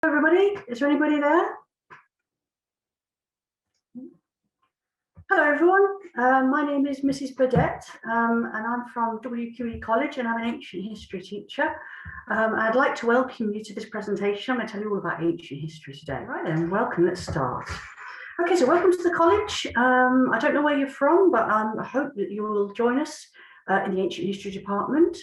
Everybody, is there anybody there? Hello everyone, my name is Mrs. Burdett and I'm from WQE College and I'm an ancient history teacher. I'd like to welcome you to this presentation. I'm going to tell you all about ancient history today. Right then, welcome, let's start. Okay, so welcome to the college. I don't know where you're from, but I hope that you will join us in the ancient history department.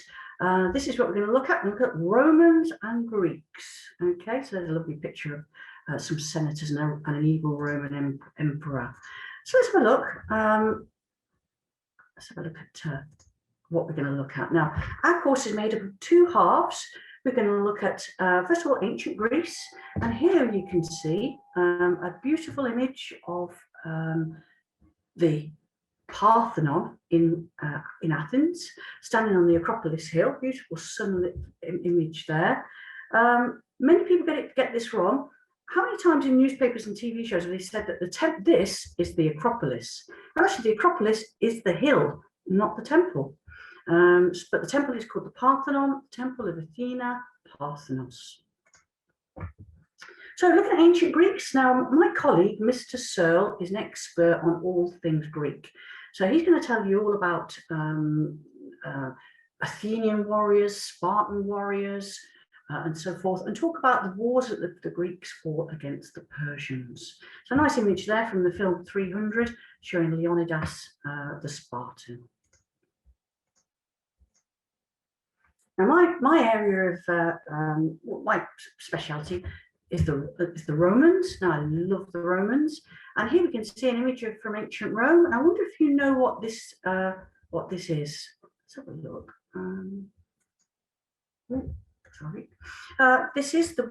This is what we're going to look at. We'll look at Romans and Greeks. Okay, so there's a lovely picture of some senators and an evil Roman emperor. So let's have a look. Let's have a look at what we're going to look at. Now, our course is made up of two halves. We're going to look at, first of all, ancient Greece. And here you can see a beautiful image of the Parthenon in Athens, standing on the Acropolis Hill. Beautiful sunlit image there. Many people get this wrong. How many times in newspapers and TV shows have they said that this is the Acropolis? And actually, the Acropolis is the hill, not the temple. But the temple is called the Parthenon, Temple of Athena, Parthenos. So looking at ancient Greeks, now my colleague, Mr. Searle, is an expert on all things Greek. So he's going to tell you all about Athenian warriors, Spartan warriors, and so forth, and talk about the wars that the Greeks fought against the Persians. So a nice image there from the film 300, showing Leonidas the Spartan. Now my area of, my speciality is the Romans. Now I love the Romans. And here we can see an image from ancient Rome. And I wonder if you know what this is. Let's have a look. Sorry. This is the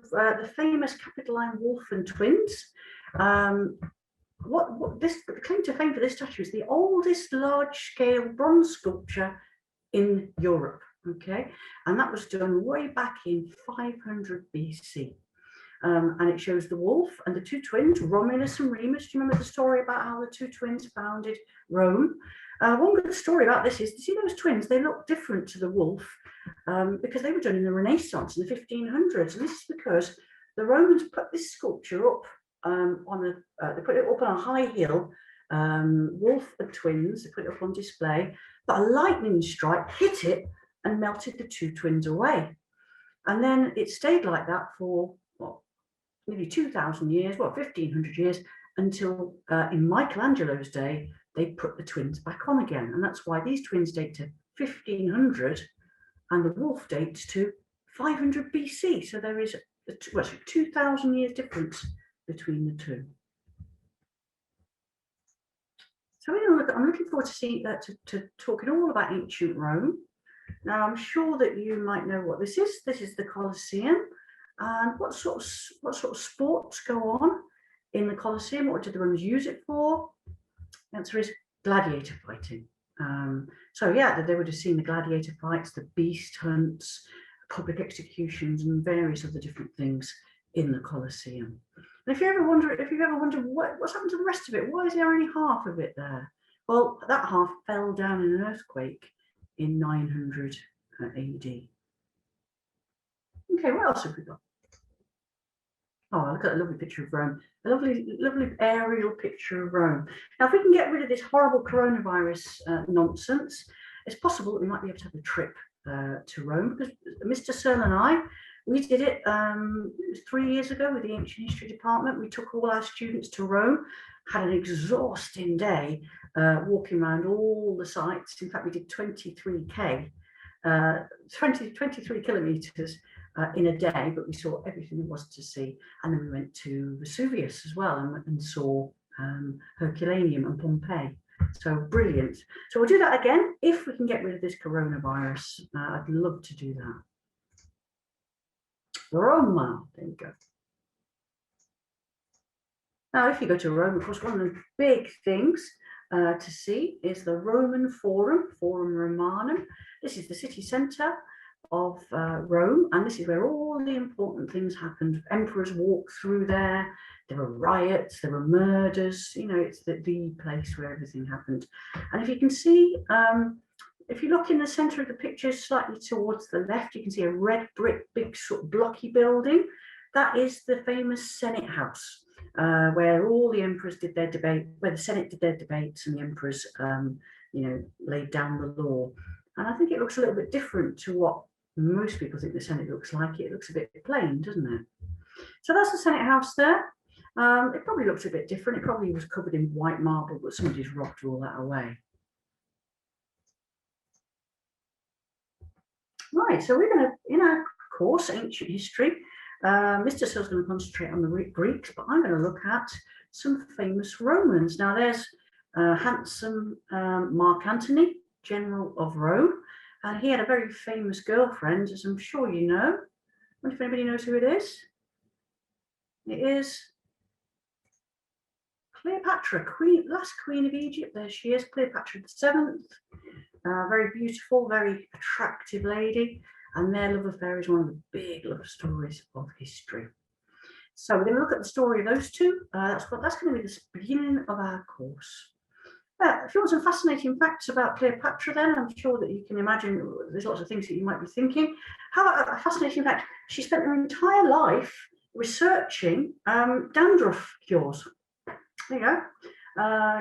famous Capitoline Wolf and Twins. The claim to fame for this statue is the oldest large-scale bronze sculpture in Europe. Okay, and that was done way back in 500 BC. And it shows the wolf and the two twins, Romulus and Remus. Do you remember the story about how the two twins founded Rome? One good story about this is, you see those twins, they look different to the wolf because they were done in the Renaissance in the 1500s. And this is because the Romans put this sculpture up they put it up on a high hill, wolf and twins, they put it up on display, but a lightning strike hit it and melted the two twins away. And then it stayed like that for maybe 2,000 years, 1,500 years, until in Michelangelo's day, they put the twins back on again. And that's why these twins date to 1500 and the wolf dates to 500 BC. So there is a 2,000 years difference between the two. So I'm looking forward to talking all about ancient Rome. Now, I'm sure that you might know what this is. This is the Colosseum. And what sort of sports go on in the Colosseum? What did the Romans use it for? The answer is gladiator fighting. So yeah, they would have seen the gladiator fights, the beast hunts, public executions, and various other different things in the Colosseum. And if you ever wonder what's happened to the rest of it, why is there only half of it there? Well, that half fell down in an earthquake in 900 AD. Okay, what else have we got? Oh, look at a lovely picture of Rome. A lovely aerial picture of Rome. Now, if we can get rid of this horrible coronavirus nonsense, it's possible that we might be able to have a trip to Rome, because Mr. Searle and I, we did it, it was 3 years ago with the Ancient History Department. We took all our students to Rome, had an exhausting day walking around all the sites. In fact, we did 23 kilometers in a day, but we saw everything there was to see. And then we went to Vesuvius as well and saw Herculaneum and Pompeii. So brilliant. So we'll do that again if we can get rid of this coronavirus. I'd love to do that. Roma, there you go. Now, if you go to Rome, of course, one of the big things to see is the Roman Forum, Forum Romanum. This is the city centre of Rome, and this is where all the important things happened. Emperors walked through there. There were riots, there were murders. You know, it's the place where everything happened. And if you can see, if you look in the centre of the picture, slightly towards the left, you can see a red brick, big sort of blocky building. that is the famous Senate House, where all the emperors did their debate, where the Senate did their debates and the emperors, laid down the law. And I think it looks a little bit different to what most people think the Senate looks like. It looks a bit plain, doesn't it? So that's the Senate House there. It probably looks a bit different. It probably was covered in white marble, but somebody's rocked all that away. Right, so we're going to, in our course, Ancient History, Mr. Sill's going to concentrate on the Greeks, but I'm going to look at some famous Romans. Now, there's handsome Mark Antony, general of Rome, and he had a very famous girlfriend, as I'm sure you know. I wonder if anybody knows who it is. It is Cleopatra, last queen of Egypt. There she is, Cleopatra the 7th. Very beautiful, very attractive lady, and their love affair is one of the big love stories of history. So we're going to look at the story of those two. That's going to be the beginning of our course. If you want some fascinating facts about Cleopatra, then I'm sure that you can imagine there's lots of things that you might be thinking. How about a fascinating fact? She spent her entire life researching dandruff cures. There you go.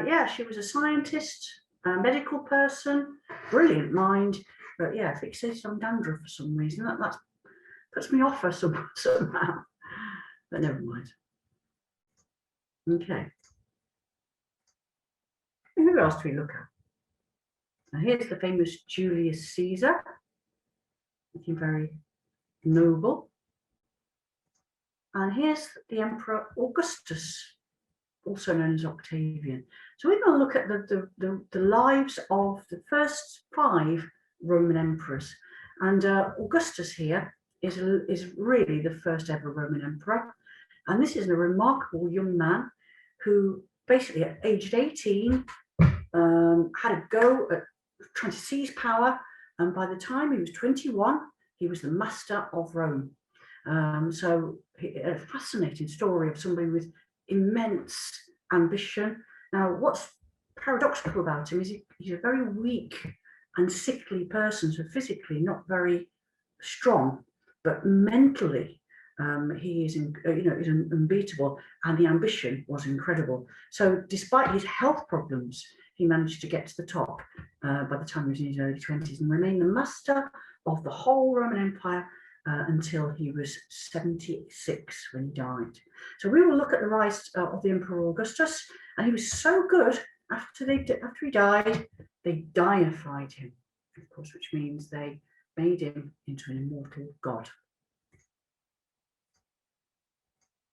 Yeah, she was a scientist, a medical person, brilliant mind, but yeah, fixated on dandruff for some reason. That puts me off her somehow, but never mind. Okay. Who else do we look at? Now here's the famous Julius Caesar, looking very noble. And here's the Emperor Augustus, also known as Octavian. So we're going to look at the lives of the first 5 Roman emperors. And Augustus here is really the first ever Roman emperor. And this is a remarkable young man who basically at aged 18 had a go at trying to seize power. And by the time he was 21, he was the master of Rome. So a fascinating story of somebody with immense ambition. Now, what's paradoxical about him is he's a very weak and sickly person, so physically not very strong, but mentally he is, is unbeatable, and the ambition was incredible. So, despite his health problems, he managed to get to the top by the time he was in his early 20s and remain the master of the whole Roman Empire until he was 76 when he died. So we will look at the rise of the Emperor Augustus, and he was so good after he died, they deified him, of course, which means they made him into an immortal god.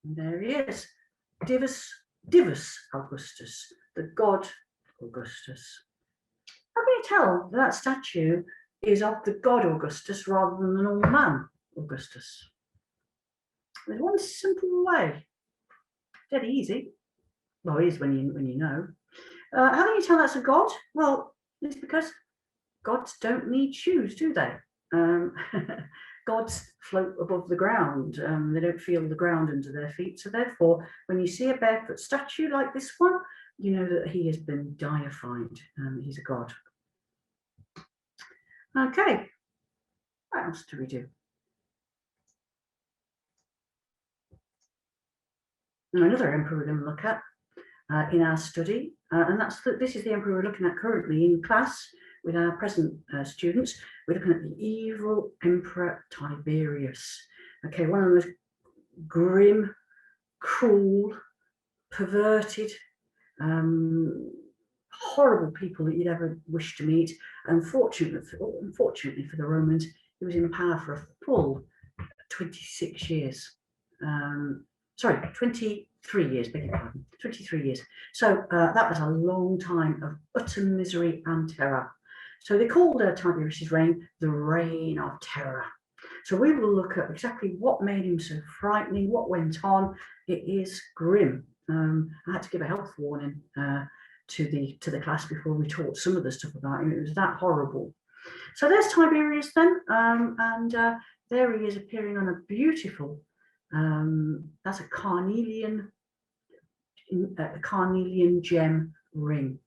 And there he is, Divus Augustus, the god Augustus. How can you tell that statue is of the god Augustus rather than the normal man Augustus? There's one simple way, dead easy. Well, it is when you know. How can you tell that's a god? Well, it's because gods don't need shoes, do they? Gods float above the ground. They don't feel the ground under their feet. So therefore, when you see a barefoot statue like this one, you know that he has been deified. He's a god. Okay, what else do we do? Now, another emperor we're going to look at in our study, and this is the emperor we're looking at currently in class with our present students. We're looking at the evil Emperor Tiberius. Okay, one of the most grim, cruel, perverted, horrible people that you'd ever wish to meet. Unfortunately for the Romans, he was in power for a full 26 years. 23 years, beg your pardon, 23 years. So that was a long time of utter misery and terror. So they called Tiberius's reign the Reign of Terror. So we will look at exactly what made him so frightening, what went on. It is grim. I had to give a health warning to the class before we taught some of the stuff about him. It was that horrible. So there's Tiberius then, and there he is appearing on a beautiful, that's a carnelian gem ring.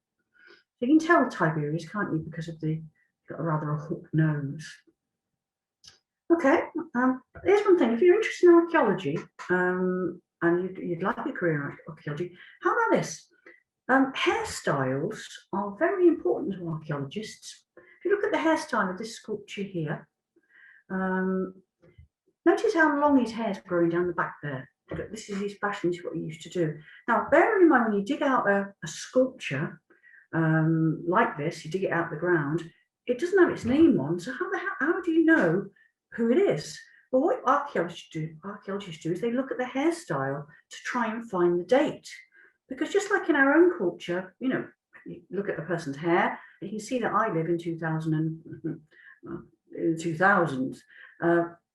So you can tell Tiberius, can't you, because of got a rather hooked nose. Okay, here's one thing. If you're interested in archaeology and you'd like a career in archaeology, how about this? Hairstyles are very important to archaeologists. If you look at the hairstyle of this sculpture here, notice how long his hair's growing down the back there. This is his fashion, this is what he used to do. Now, bear in mind when you dig out a sculpture like this, you dig it out of the ground, it doesn't have its name on, so how do you know who it is? Well, what archaeologists do is they look at the hairstyle to try and find the date. Because just like in our own culture, you know, you look at a person's hair, you can see that I live in 2000s.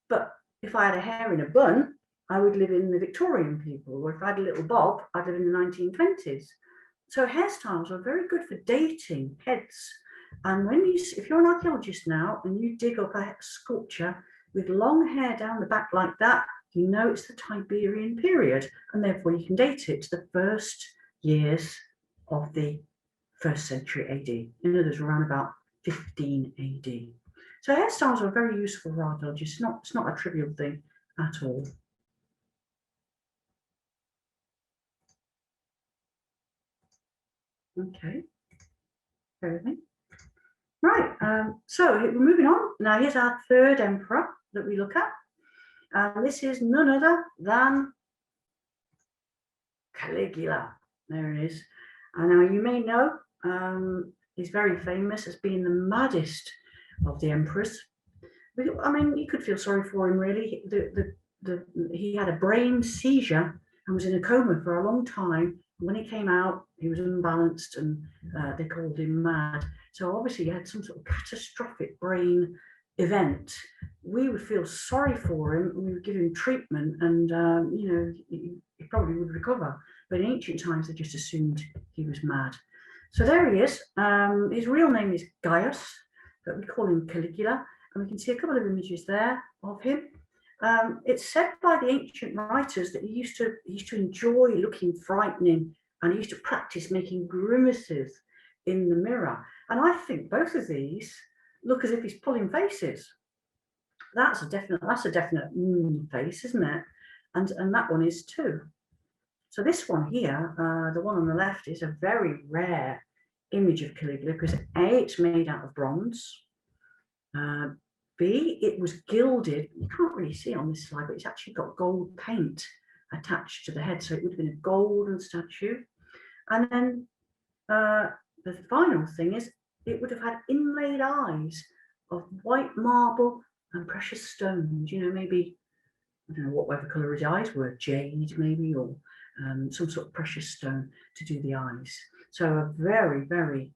But if I had a hair in a bun, I would live in the Victorian people, or if I had a little bob, I'd live in the 1920s. So hairstyles are very good for dating heads. And if you're an archaeologist now and you dig up a sculpture with long hair down the back like that, you know it's the Tiberian period, and therefore you can date it to the first years of the 1st century AD. In other words, around about 15 AD. So hairstyles are very useful for archaeologists. It's not a trivial thing at all. Okay, everything. Right, so we're moving on. Now here's our third emperor that we look at. And this is none other than Caligula. There it is. And now you may know he's very famous as being the maddest of the emperors. I mean, you could feel sorry for him, really. He had a brain seizure and was in a coma for a long time. When he came out, he was unbalanced and they called him mad. So obviously he had some sort of catastrophic brain event. We would feel sorry for him and we would give him treatment and, you know, he probably would recover. But in ancient times, they just assumed he was mad. So there he is. His real name is Gaius, but we call him Caligula. And we can see a couple of images there of him. It's said by the ancient writers that he used to enjoy looking frightening, and he used to practice making grimaces in the mirror. And I think both of these look as if he's pulling faces. That's a definite face, isn't it? And that one is too. So this one here, the one on the left, is a very rare image of Caligula because A, it's made out of bronze. B, it was gilded. You can't really see on this slide, but it's actually got gold paint attached to the head, so it would have been a golden statue. And then the final thing is it would have had inlaid eyes of white marble and precious stones. You know, maybe, I don't know whatever colour his eyes were, jade maybe, or some sort of precious stone to do the eyes. So a very, very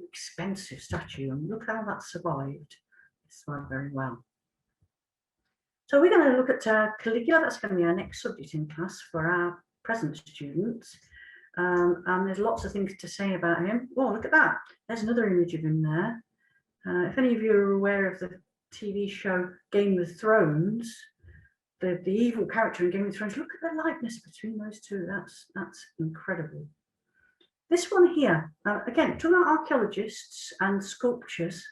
expensive statue, and look how that survived. It survived very well. So we're going to look at Caligula. That's going to be our next subject in class for our present students. And there's lots of things to say about him. Oh, look at that. There's another image of him there. If any of you are aware of the TV show Game of Thrones, the evil character in Game of Thrones, look at the likeness between those two. That's incredible. This one here, again, talking about archaeologists and sculptures,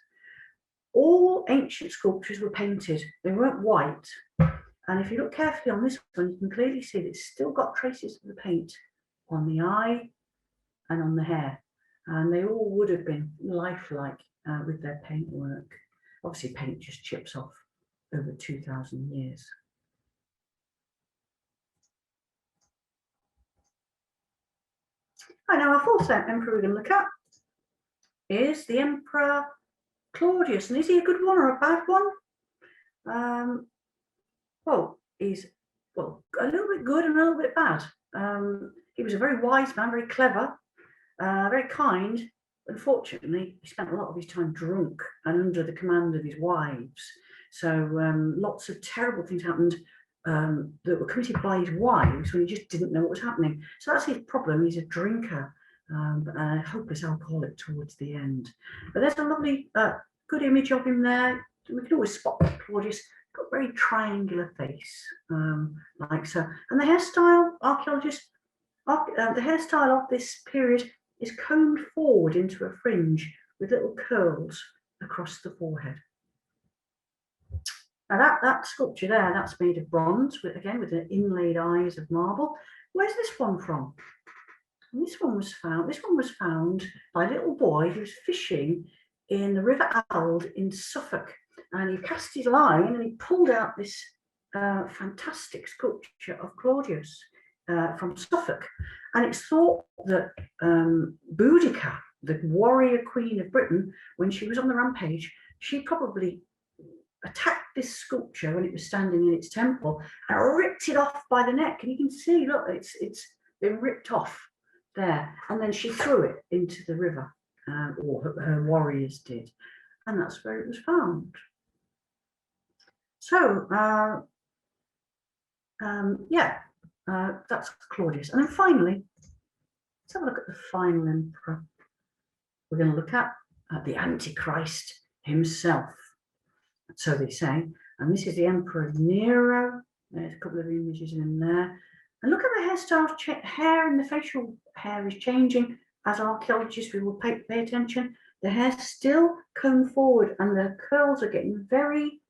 all ancient sculptures were painted. They weren't white. And if you look carefully on this one, you can clearly see that it's still got traces of the paint on the eye and on the hair. And they all would have been lifelike with their paintwork. Obviously, paint just chips off over 2,000 years. Right, now our fourth emperor we're going to look at is the Emperor Claudius. And is he a good one or a bad one? Well, he's a little bit good and a little bit bad. He was a very wise man, very clever, very kind. Unfortunately, he spent a lot of his time drunk and under the command of his wives. So lots of terrible things happened that were committed by his wives when he just didn't know what was happening. So that's his problem. He's a drinker, a hopeless alcoholic towards the end. But there's a lovely, good image of him there. We can always spot Claudius. Got a very triangular face, like so. And the hairstyle, the hairstyle of this period is combed forward into a fringe with little curls across the forehead. Now that sculpture there, that's made of bronze, with the inlaid eyes of marble. Where's this one from? And this one was found by a little boy who was fishing in the River Ald in Suffolk. And he cast his line and he pulled out this fantastic sculpture of Claudius from Suffolk. And it's thought that Boudica, the warrior queen of Britain, when she was on the rampage, she probably attacked this sculpture when it was standing in its temple and ripped it off by the neck. And you can see, look, it's been ripped off there. And then she threw it into the river, or her warriors did. And that's where it was found. So, that's Claudius. And then finally, let's have a look at the final emperor. We're going to look at the Antichrist himself. So they say. And this is the Emperor Nero. There's a couple of images in there. And look at the hairstyle, hair and the facial hair is changing. As archaeologists, we will pay attention. The hair's still combed forward and the curls are getting very,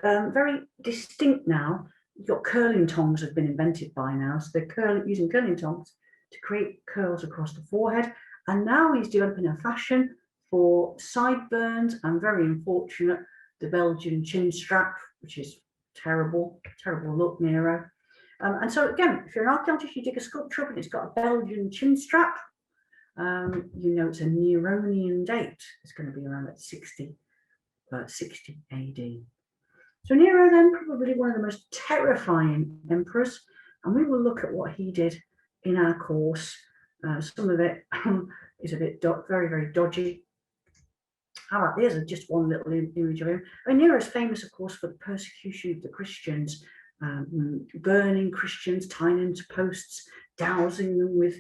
very distinct now. You've got curling tongs have been invented by now. So they're using curling tongs to create curls across the forehead. And now he's developing a fashion for sideburns and, very unfortunate, the Belgian chin strap, which is terrible, terrible look, Nero. And so again, if you're an archaeologist, you dig a sculpture up and it's got a Belgian chin strap, you know it's a Neronian date. It's going to be around at 60 AD. So Nero then, probably one of the most terrifying emperors, and we will look at what he did in our course. Some of it is a bit very, very dodgy. Here's just one little image of him. Nero is famous, of course, for the persecution of the Christians, burning Christians, tying them to posts, dousing them with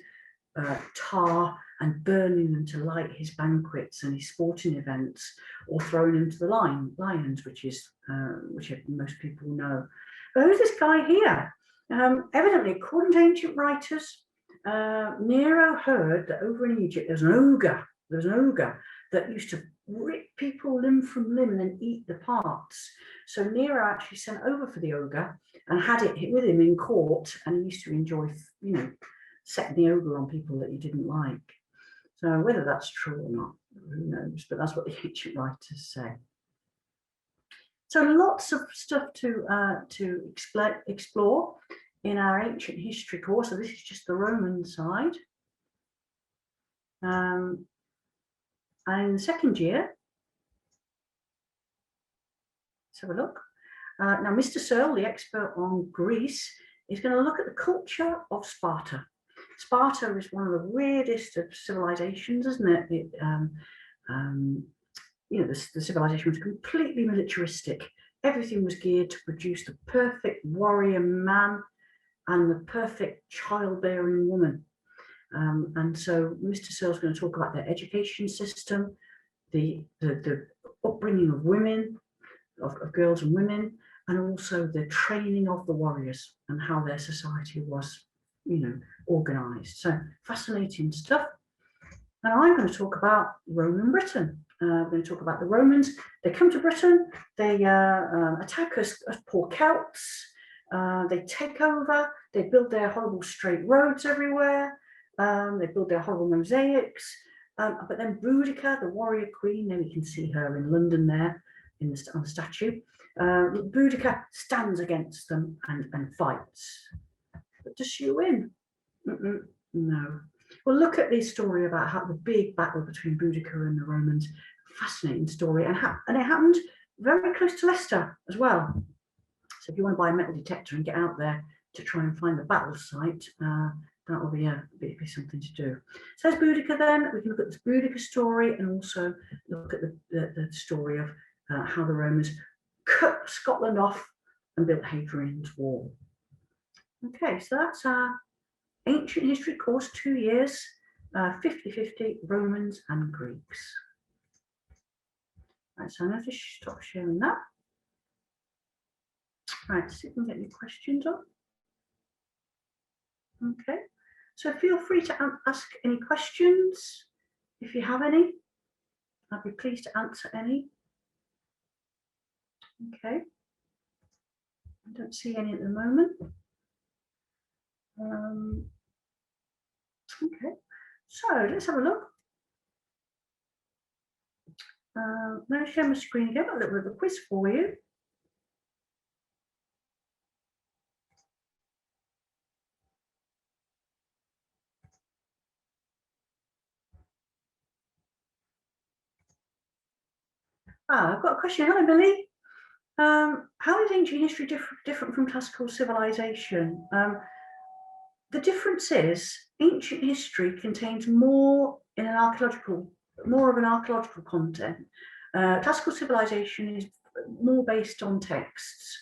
tar and burning them to light his banquets and his sporting events, or throwing them to the lions, which most people know. But who's this guy here? Evidently, according to ancient writers, Nero heard that over in Egypt there was an ogre that used to rip people limb from limb and then eat the parts. So Nero actually sent over for the ogre and had it with him in court, and he used to enjoy, setting the ogre on people that he didn't like. So whether that's true or not, who knows? But that's what the ancient writers say. So lots of stuff to explore in our ancient history course. So this is just the Roman side. And in the second year, let's have a look. Now, Mr. Searle, the expert on Greece, is going to look at the culture of Sparta. Sparta is one of the weirdest of civilizations, isn't it? The civilization was completely militaristic. Everything was geared to produce the perfect warrior man and the perfect childbearing woman. And so Mr. Searle's going to talk about their education system, the upbringing of women, of girls and women, and also the training of the warriors and how their society was, organized. So fascinating stuff. Now I'm going to talk about Roman Britain. We're going to talk about the Romans. They come to Britain, they attack us as poor Celts, they take over, they build their horrible straight roads everywhere, they build their horrible mosaics, but then Boudica, the warrior queen, then we can see her in London there on the statue. Boudica stands against them and fights. But does she win? No. Well, look at this story about how the big battle between Boudica and the Romans. Fascinating story, and it happened very close to Leicester as well. So if you want to buy a metal detector and get out there to try and find the battle site, that will be something to do. So there's Boudica then. We can look at this Boudica story and also look at the story of how the Romans cut Scotland off and built Hadrian's Wall. Okay, so that's our ancient history course, 2 years, 50-50 Romans and Greeks. Right, so I'm going to stop sharing that. Right, see if we can get any questions on. Okay, so feel free to ask any questions if you have any. I'd be pleased to answer any. Okay. I don't see any at the moment. Okay, so let's have a look. I'm going to share my screen again, a little bit of a quiz for you. I've got a question. Hello, Billy. How is ancient history different from classical civilization? The difference is ancient history contains more of an archaeological content. Classical civilization is more based on texts.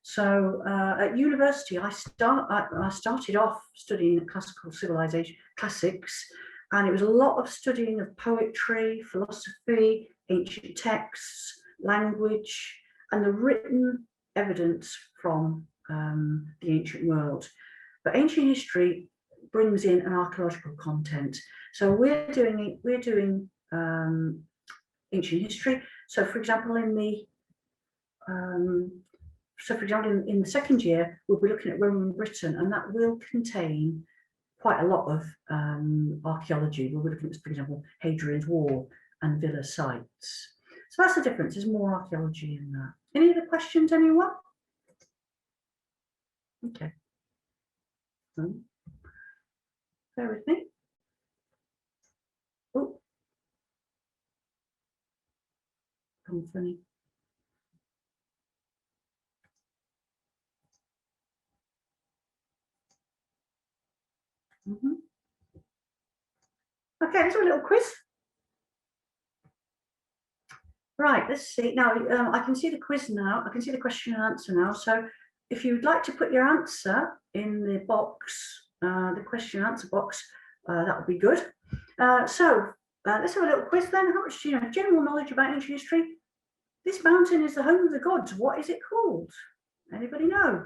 So at university, I started off studying classical civilization, classics, and it was a lot of studying of poetry, philosophy, ancient texts, language, and the written evidence from the ancient world. But ancient history brings in an archaeological content. So we're doing ancient history. So, for example, in the second year, we'll be looking at Roman Britain, and that will contain quite a lot of archaeology. We'll be looking at, for example, Hadrian's Wall and villa sites. So that's the difference. There's more archaeology in that. Any other questions, anyone? Okay. Bear with me. Oh, come funny. Okay, let's do a little quiz. Right, let's see. Now, I can see the quiz now. I can see the question and answer now. So if you'd like to put your answer in the box, the question and answer box, that would be good. Let's have a little quiz then. How much do you know? General knowledge about ancient history. This mountain is the home of the gods. What is it called? Anybody know?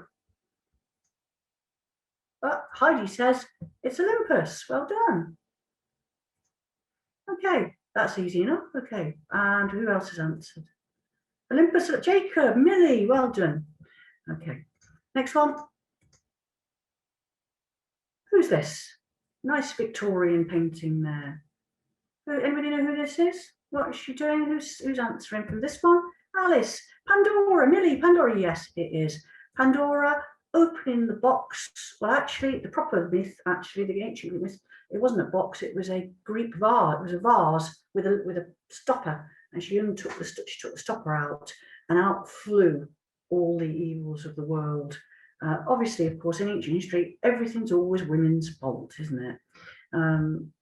Heidi says it's Olympus. Well done. Okay, that's easy enough. Okay, and who else has answered? Olympus, Jacob, Millie, well done. Okay, next one. Who's this? Nice Victorian painting there. Anybody know who this is? What is she doing? Who's answering from this one? Alice, Pandora, Millie, Pandora, yes, it is. Pandora opening the box. Well, actually, the proper myth, actually, the ancient Greek myth, it wasn't a box, it was a Greek vase. It was a vase with a stopper, and she took the stopper out, and out flew all the evils of the world. Obviously, of course, in ancient history, everything's always women's fault, isn't it?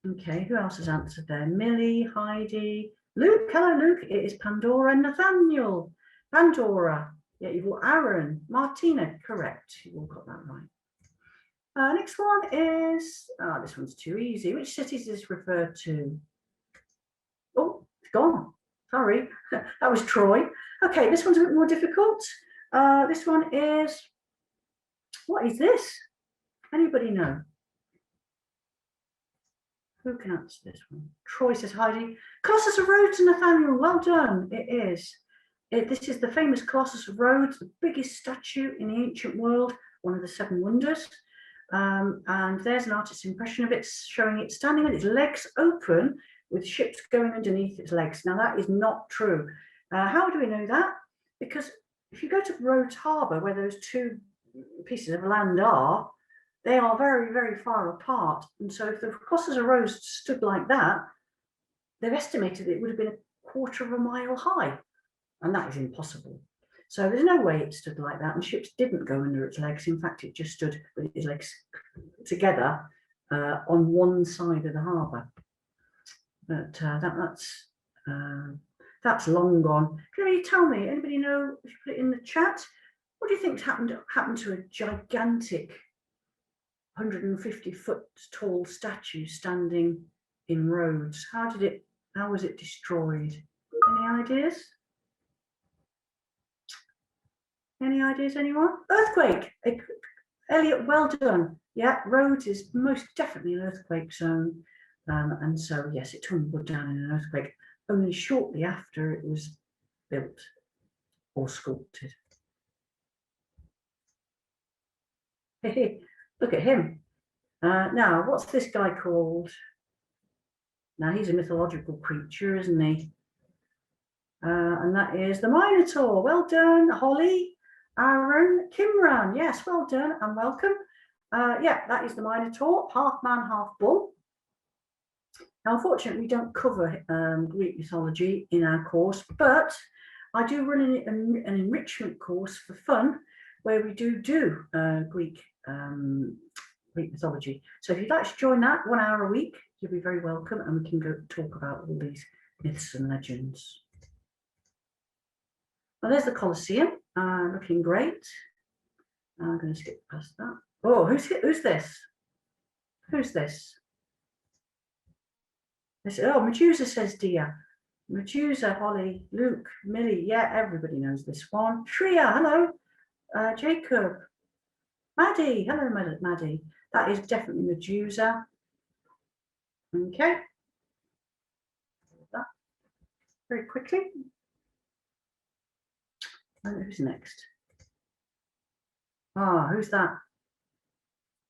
Okay, who else has answered there? Millie, Heidi, Luke. Hello, Luke. It is Pandora and Nathaniel. Pandora. Yeah, you've got Aaron, Martina. Correct. You've all got that right. Next one is, this one's too easy. Which city is this referred to? Oh, it's gone. Sorry, that was Troy. Okay, this one's a bit more difficult. This one is, what is this? Anybody know? Who can answer this one? Troy says, Heidi. Colossus of Rhodes and Nathaniel, well done. It is. This is the famous Colossus of Rhodes, the biggest statue in the ancient world, one of the 7 wonders. And there's an artist's impression of it, showing it standing with its legs open, with ships going underneath its legs. Now, that is not true. How do we know that? Because if you go to Rhodes Harbour, where those 2 pieces of land are, they are very, very far apart. And so if the Colossus of Rhodes stood like that, they've estimated it would have been a 1/4 of a mile high. And that is impossible. So there's no way it stood like that. And ships didn't go under its legs. In fact, it just stood with its legs together on one side of the harbour. But that's long gone. Can you tell me, anybody know, if you put it in the chat, what do you think happened to a gigantic 150-foot tall statue standing in Rhodes? How was it destroyed? Any ideas? Any ideas, anyone? Earthquake. Elliot, well done. Yeah, Rhodes is most definitely an earthquake zone. And so, yes, it tumbled down in an earthquake only shortly after it was built. or sculpted. Look at him. Now, what's this guy called? Now, he's a mythological creature, isn't he? And that is the Minotaur. Well done, Holly, Aaron, Kimran. Yes, well done and welcome. Yeah, that is the Minotaur, half man, half bull. Now, unfortunately, we don't cover Greek mythology in our course, but I do run an enrichment course for fun where we do Greek mythology. So if you'd like to join that 1 hour a week, you'll be very welcome, and we can go talk about all these myths and legends. Well, there's the Colosseum, looking great. I'm going to skip past that. Oh, who's this? Who's this? Oh, Medusa, says Dia. Medusa, Holly, Luke, Millie. Yeah, everybody knows this one. Shreya, hello. Jacob. Maddie, hello, Maddie. That is definitely Medusa. Okay. That very quickly. And who's next? Ah, who's that?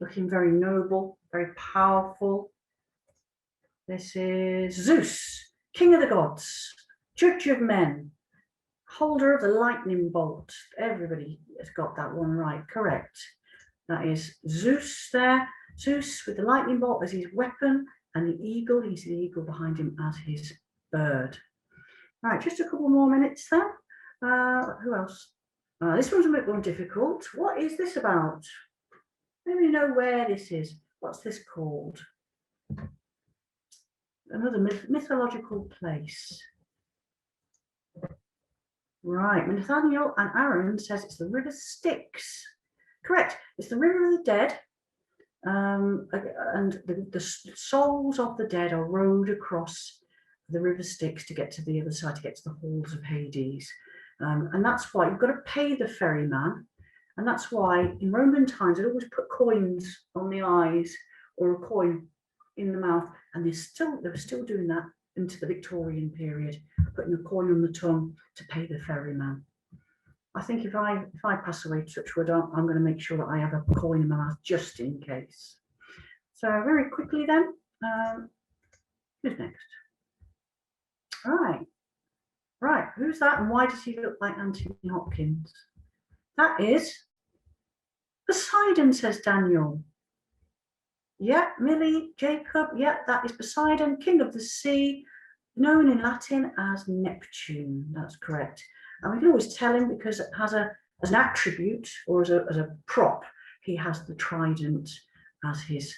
Looking very noble, very powerful. This is Zeus, king of the gods, judge of men, holder of the lightning bolt. Everybody has got that one right, correct. That is Zeus there. Zeus with the lightning bolt as his weapon, and the eagle, he's the eagle behind him as his bird. All right, just a couple more minutes then. Who else? This one's a bit more difficult. What is this about? Maybe you know where this is. What's this called? Another mythological place. Right, Nathaniel and Aaron says it's the River Styx. Correct, it's the River of the Dead, and the souls of the dead are rowed across the River Styx to get to the other side, to get to the halls of Hades. And that's why you've got to pay the ferryman, and that's why in Roman times they'd always put coins on the eyes or a coin in the mouth, and they were still doing that into the Victorian period, putting a coin on the tongue to pay the ferryman. I think if I pass away, touch wood, I'm going to make sure that I have a coin in my mouth just in case. So very quickly then, who's next? Right, who's that, and why does he look like Anthony Hopkins? That is Poseidon, says Daniel. Yeah, Millie, Jacob, yeah, that is Poseidon, king of the sea, known in Latin as Neptune. That's correct. And we can always tell him because it has as an attribute or as a prop, he has the trident as his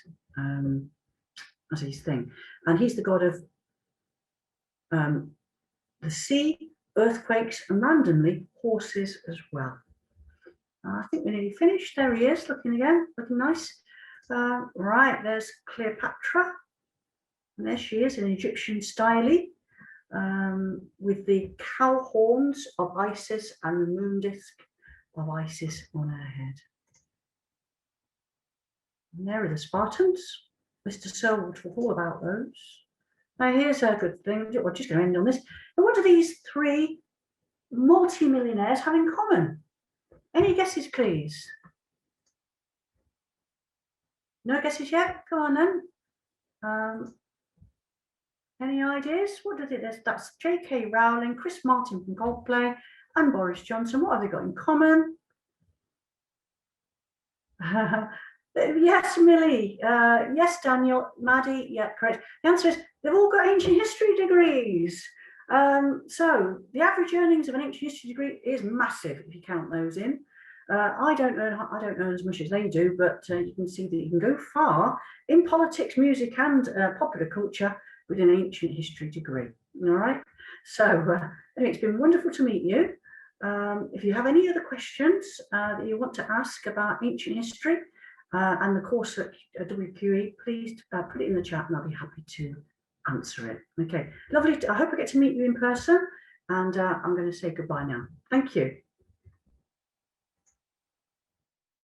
thing. And he's the god of the sea, earthquakes, and randomly horses as well. I think we're nearly finished. There he is, looking nice. Right, there's Cleopatra, and there she is in Egyptian style, with the cow horns of Isis and the moon disk of Isis on her head. And there are the Spartans. Mr. Searle will talk all about those. Now here's a good thing. We're just going to end on this. And what do these three multi-millionaires have in common? Any guesses, please? No guesses yet? Come on then. Any ideas? What did it? That's J.K. Rowling, Chris Martin from Coldplay, and Boris Johnson. What have they got in common? Yes, Millie. Yes, Daniel. Maddie. Yeah, correct. The answer is they've all got ancient history degrees. So the average earnings of an ancient history degree is massive if you count those in. I don't know as much as they do, but you can see that you can go far in politics, music, and popular culture with an ancient history degree. All right. So anyway, it's been wonderful to meet you. If you have any other questions that you want to ask about ancient history and the course at WQE, please put it in the chat, and I'll be happy to answer it. Okay, lovely. I hope I get to meet you in person, and I'm going to say goodbye now. Thank you.